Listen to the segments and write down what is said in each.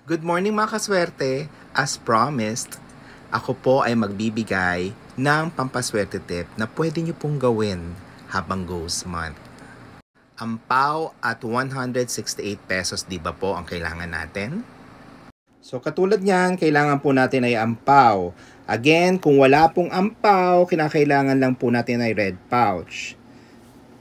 Good morning mga kaswerte. As promised, ako po ay magbibigay ng pampaswerte tip na pwede nyo pong gawin habang Ghost Month. Ampaw at 168 pesos, di ba po ang kailangan natin? So katulad niyan, kailangan po natin ay ampaw. Again, kung wala pong ampaw, kinakailangan lang po natin ay red pouch.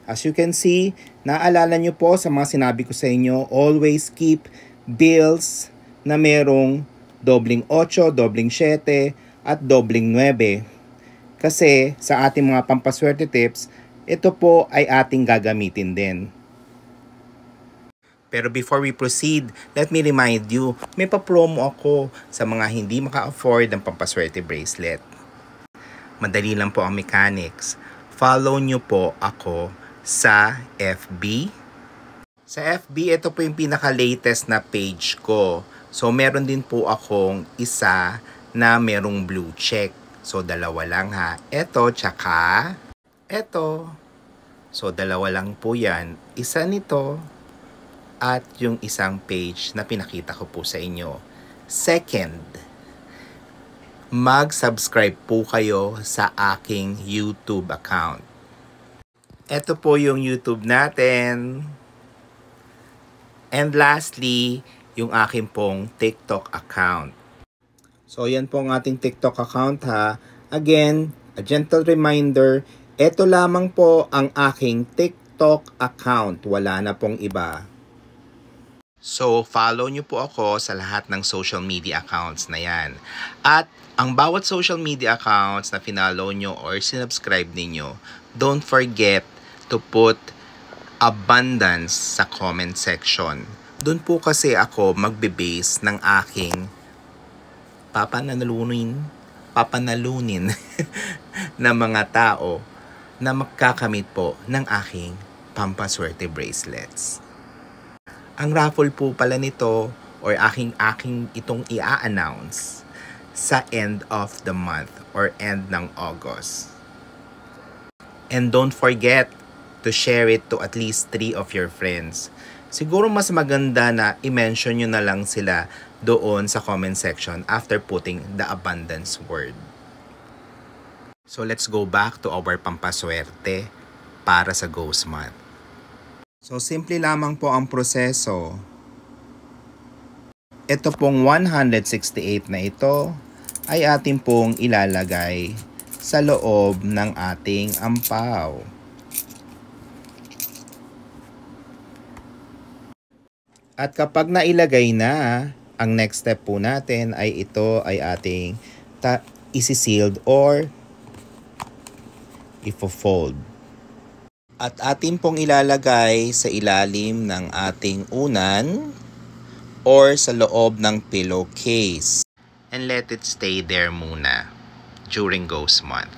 As you can see, naalala nyo po sa mga sinabi ko sa inyo, always keep bills na merong dobling 8, dobling 7, at dobling 9. Kasi sa ating mga pampaswerte tips, ito po ay ating gagamitin din. Pero before we proceed, let me remind you, may pa-promo ako sa mga hindi maka-afford ng pampaswerte bracelet. Madali lang po ang mechanics. Follow nyo po ako sa FB. Sa FB, ito po yung pinaka-latest na page ko. So, meron din po akong isa na merong blue check. So, dalawa lang ha. Ito, tsaka ito. So, dalawa lang po yan. Isa nito at yung isang page na pinakita ko po sa inyo. Second, mag-subscribe po kayo sa aking YouTube account. Ito po yung YouTube natin. And lastly, yung aking pong TikTok account. So, yan po ang ating TikTok account ha. Again, a gentle reminder, ito lamang po ang aking TikTok account. Wala na pong iba. So, follow nyo po ako sa lahat ng social media accounts na yan. At ang bawat social media accounts na finallow nyo or sinubscribe ninyo, don't forget to put abundance sa comment section. Doon po kasi ako magbe-base ng aking papanalunin na mga tao na magkakamit po ng aking pampaswerte bracelets. Ang raffle po pala nito or aking itong i-announce sa end of the month or end ng August. And don't forget to share it to at least 3 of your friends. Siguro mas maganda na i-mention nyo na lang sila doon sa comment section after putting the abundance word. So let's go back to our pampaswerte para sa Ghost Month. So simple lamang po ang proseso. Ito pong 168 na ito ay ating pong ilalagay sa loob ng ating ampaw. At kapag nailagay na, ang next step po natin ay ito ay ating isi-sealed or ifo-fold. At atin pong ilalagay sa ilalim ng ating unan or sa loob ng pillowcase. And let it stay there muna during Ghost Month.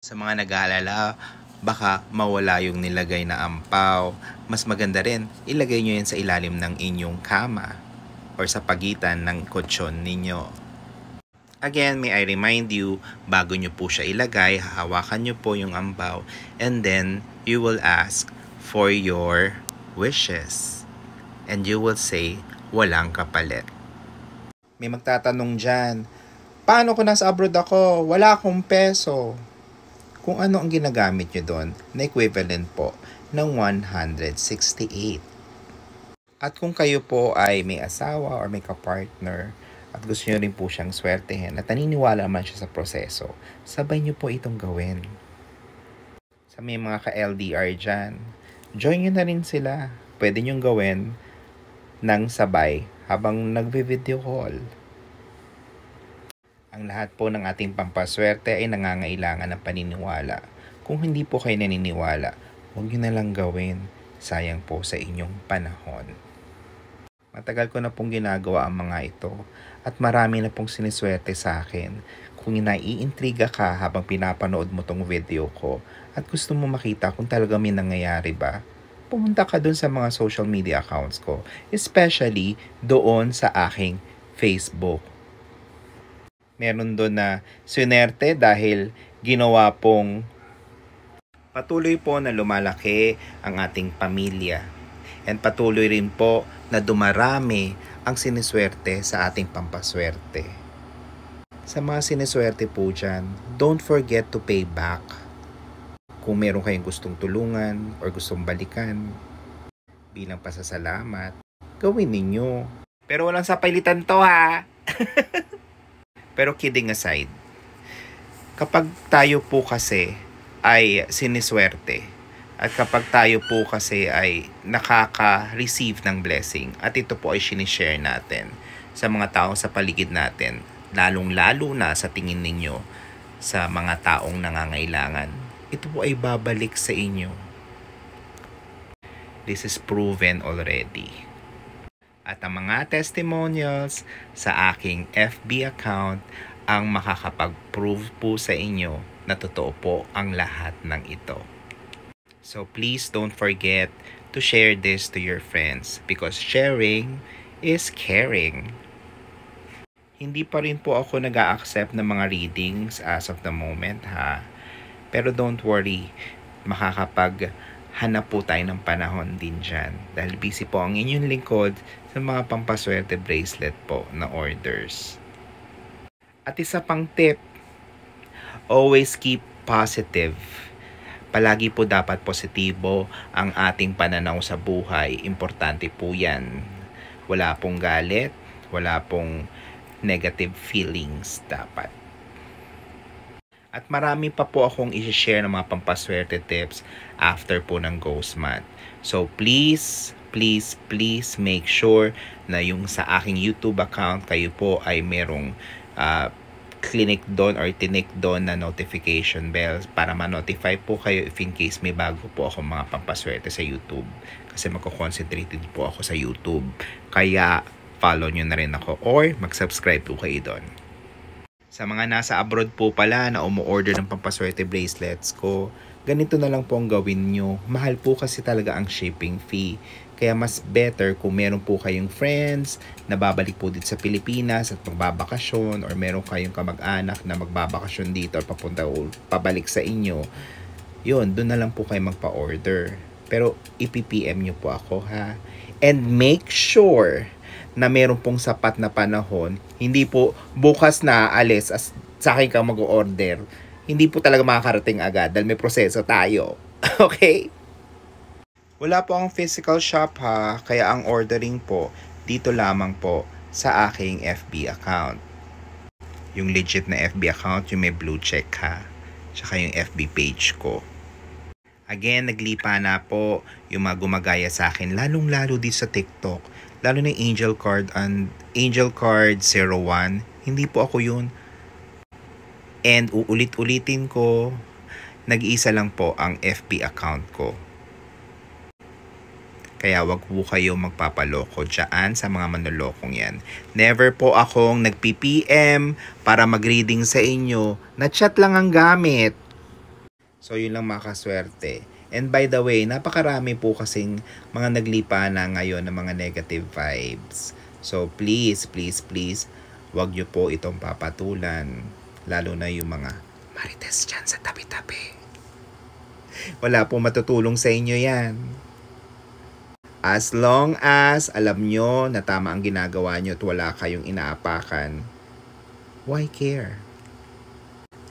Sa mga nag-aalala, baka mawala yung nilagay na ampaw, mas maganda rin ilagay nyo yan sa ilalim ng inyong kama or sa pagitan ng kutsyon ninyo. Again, may I remind you, bago nyo po siya ilagay, hahawakan nyo po yung ampaw and then you will ask for your wishes. And you will say, walang kapalit. May magtatanong dyan, paano kung nasa abroad ako, wala akong peso? Kung ano ang ginagamit nyo doon na equivalent po ng 168. At kung kayo po ay may asawa or may kapartner at gusto nyo rin po siyang swertehin at naniniwala naman siya sa proseso, sabay nyo po itong gawin. Sa may mga ka-LDR dyan, join nyo na rin sila. Pwede nyo gawin ng sabay habang nagvi-video call. Ang lahat po ng ating pampaswerte ay nangangailangan ng paniniwala. Kung hindi po kayo naniniwala, huwag nyo na lang gawin. Sayang po sa inyong panahon. Matagal ko na pong ginagawa ang mga ito at marami na pong siniswerte sa akin. Kung naiintriga ka habang pinapanood mo tong video ko at gusto mo makita kung talaga may nangyayari ba, pumunta ka dun sa mga social media accounts ko, especially doon sa aking Facebook. Meron doon na swinerte dahil ginawa pong patuloy po na lumalaki ang ating pamilya. And patuloy rin po na dumarami ang siniswerte sa ating pampaswerte. Sa mga siniswerte po dyan, don't forget to pay back. Kung meron kayong gustong tulungan or gustong balikan, bilang pasasalamat, gawin ninyo. Pero walang sapilitan to ha! Pero kidding aside, kapag tayo po kasi ay siniswerte, at kapag tayo po kasi ay nakaka-receive ng blessing, at ito po ay sinishare natin sa mga tao sa paligid natin, lalong-lalo na sa tingin ninyo sa mga taong nangangailangan, ito po ay babalik sa inyo. This is proven already. At ang mga testimonials sa aking FB account ang makakapag-prove po sa inyo na totoo po ang lahat ng ito. So please don't forget to share this to your friends because sharing is caring. Hindi pa rin po ako nag-a-accept ng mga readings as of the moment ha. Pero don't worry, makakapaghanap po tayo ng panahon din dyan. Dahil busy po ang inyong lingkod sa mga pampaswerte bracelet po na orders. At isa pang tip, always keep positive. Palagi po dapat positibo ang ating pananaw sa buhay. Importante po yan. Wala pong galit, wala pong negative feelings dapat. At marami pa po akong i-share ng mga pampaswerte tips after po ng Ghost Month. So please make sure na yung sa aking YouTube account kayo po ay merong clinic doon or tinik doon na notification bell para ma-notify po kayo if in case may bago po ako mga pampaswerte sa YouTube. Kasi magko-concentrated po ako sa YouTube. Kaya follow nyo na rin ako or mag-subscribe po kayo doon. Sa mga nasa abroad po pala na umu-order ng pampaswerte bracelets ko, ganito na lang po ang gawin nyo. Mahal po kasi talaga ang shipping fee. Kaya mas better kung meron po kayong friends na babalik po dito sa Pilipinas at magbabakasyon or meron kayong kamag-anak na magbabakasyon dito or pabalik sa inyo. Yun, doon na lang po kayo magpa-order. Pero ipipm nyo po ako ha. And make sure na meron pong sapat na panahon. Hindi po bukas na alis as sa akin kang mag-order. Hindi po talaga makakarating agad dahil may proseso tayo. Okay? Wala po ang physical shop ha, kaya ang ordering po dito lamang po sa aking FB account. Yung legit na FB account, yung may blue check ha, tsaka yung FB page ko. Again, naglipa na po yung mga gumagaya sa akin, lalong-lalo dito sa TikTok, lalo na yung Angel Card 01, hindi po ako yun. And uulit-ulitin ko, nag-iisa lang po ang FB account ko. Kaya wag po kayo magpapaloko dyan sa mga manlolokong yan. Never po akong nag-PPM para mag-reading sa inyo. Na-chat lang ang gamit. So yun lang mga kaswerte. And by the way, napakarami po kasing mga naglipa na ngayon ng mga negative vibes. So please, wag nyo po itong papatulan. Lalo na yung mga marites dyan sa tabi-tabi. Wala po matutulong sa inyo yan. As long as alam nyo na tama ang ginagawa nyo at wala kayong inaapakan, why care?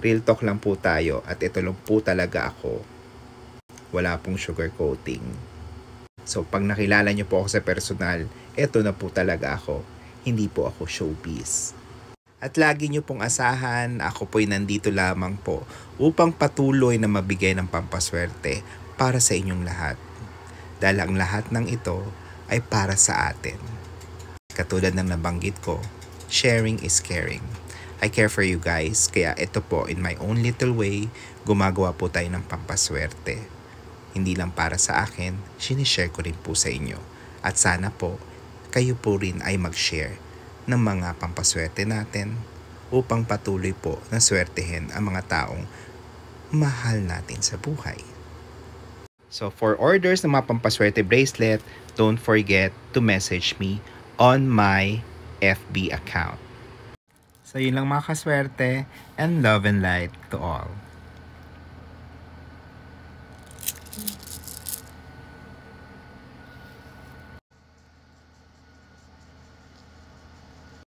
Real talk lang po tayo at ito lang po talaga ako. Wala pong sugar coating. So pag nakilala nyo po ako sa personal, ito na po talaga ako. Hindi po ako showbiz. At lagi nyo pong asahan, ako po'y nandito lamang po upang patuloy na mabigay ng pampaswerte para sa inyong lahat. Dahil ang lahat ng ito ay para sa atin. Katulad ng nabanggit ko, sharing is caring. I care for you guys, kaya ito po in my own little way, gumagawa po tayo ng pampaswerte. Hindi lang para sa akin, sinishare ko rin po sa inyo. At sana po, kayo po rin ay mag-share ng mga pampaswerte natin upang patuloy po na swertehin ang mga taong mahal natin sa buhay. So for orders ng mga pampaswerte bracelet, don't forget to message me on my FB account. So yun lang mga kaswerte, and love and light to all.